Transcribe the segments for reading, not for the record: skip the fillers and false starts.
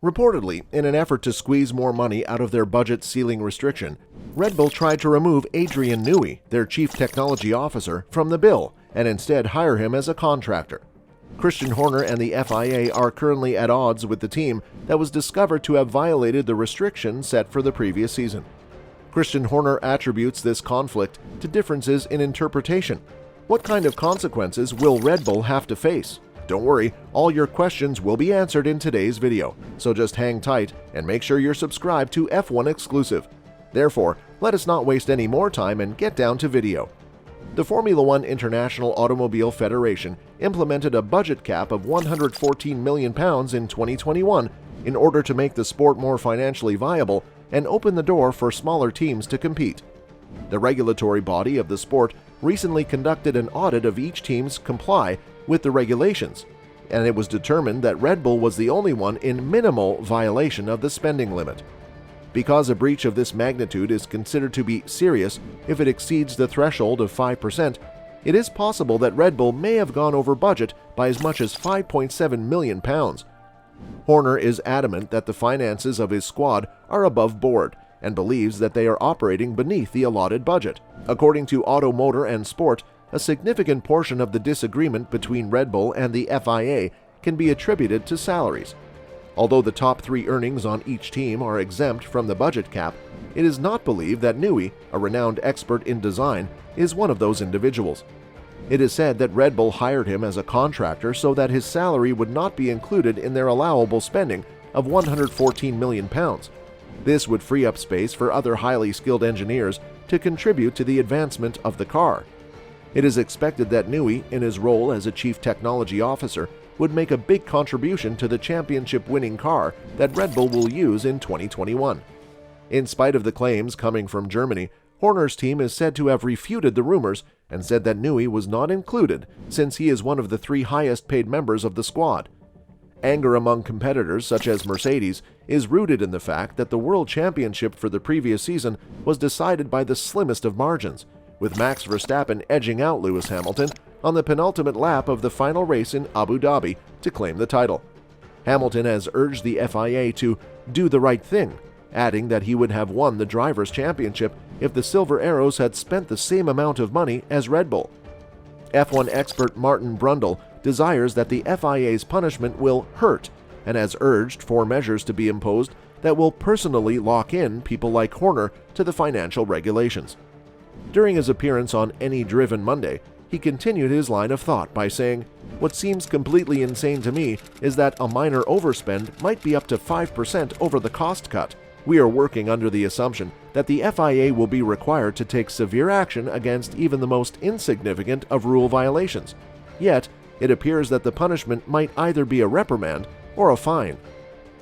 Reportedly, in an effort to squeeze more money out of their budget ceiling restriction, Red Bull tried to remove Adrian Newey, their chief technology officer, from the bill and instead hire him as a contractor. Christian Horner and the FIA are currently at odds with the team that was discovered to have violated the restriction set for the previous season. Christian Horner attributes this conflict to differences in interpretation. What kind of consequences will Red Bull have to face? Don't worry, all your questions will be answered in today's video, so just hang tight and make sure you're subscribed to F1 Exclusive. Therefore, let us not waste any more time and get down to video. The Formula One International Automobile Federation implemented a budget cap of £114 million in 2021 in order to make the sport more financially viable and open the door for smaller teams to compete. The regulatory body of the sport recently conducted an audit of each team's comply with the regulations, and it was determined that Red Bull was the only one in minimal violation of the spending limit. Because a breach of this magnitude is considered to be serious if it exceeds the threshold of 5%, it is possible that Red Bull may have gone over budget by as much as £5.7 million. Horner is adamant that the finances of his squad are above board and believes that they are operating beneath the allotted budget. According to Auto, Motor and Sport, a significant portion of the disagreement between Red Bull and the FIA can be attributed to salaries. Although the top three earnings on each team are exempt from the budget cap, it is not believed that Newey, a renowned expert in design, is one of those individuals. It is said that Red Bull hired him as a contractor so that his salary would not be included in their allowable spending of £114 million. This would free up space for other highly skilled engineers to contribute to the advancement of the car. It is expected that Newey, in his role as a chief technology officer, would make a big contribution to the championship-winning car that Red Bull will use in 2021. In spite of the claims coming from Germany, Horner's team is said to have refuted the rumors and said that Newey was not included since he is one of the three highest-paid members of the squad. Anger among competitors such as Mercedes is rooted in the fact that the World Championship for the previous season was decided by the slimmest of margins, with Max Verstappen edging out Lewis Hamilton on the penultimate lap of the final race in Abu Dhabi to claim the title. Hamilton has urged the FIA to do the right thing, adding that he would have won the Drivers' Championship if the Silver Arrows had spent the same amount of money as Red Bull. F1 expert Martin Brundle desires that the FIA's punishment will hurt and has urged for measures to be imposed that will personally lock in people like Horner to the financial regulations. During his appearance on Any Driven Monday, he continued his line of thought by saying, "What seems completely insane to me is that a minor overspend might be up to 5% over the cost cut. We are working under the assumption that the FIA will be required to take severe action against even the most insignificant of rule violations. Yet, it appears that the punishment might either be a reprimand or a fine."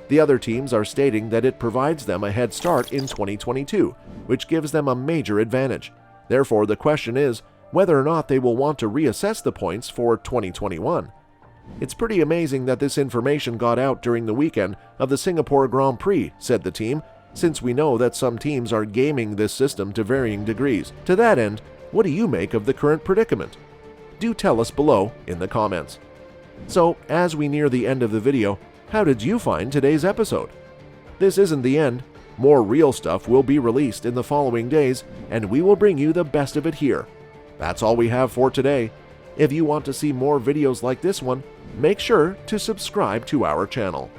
The other teams are stating that it provides them a head start in 2022, which gives them a major advantage. Therefore, the question is whether or not they will want to reassess the points for 2021. "It's pretty amazing that this information got out during the weekend of the Singapore Grand Prix," said the team, "since we know that some teams are gaming this system to varying degrees. To that end, what do you make of the current predicament? Do tell us below in the comments." So, as we near the end of the video, how did you find today's episode? This isn't the end. More real stuff will be released in the following days, and we will bring you the best of it here. That's all we have for today. If you want to see more videos like this one, make sure to subscribe to our channel.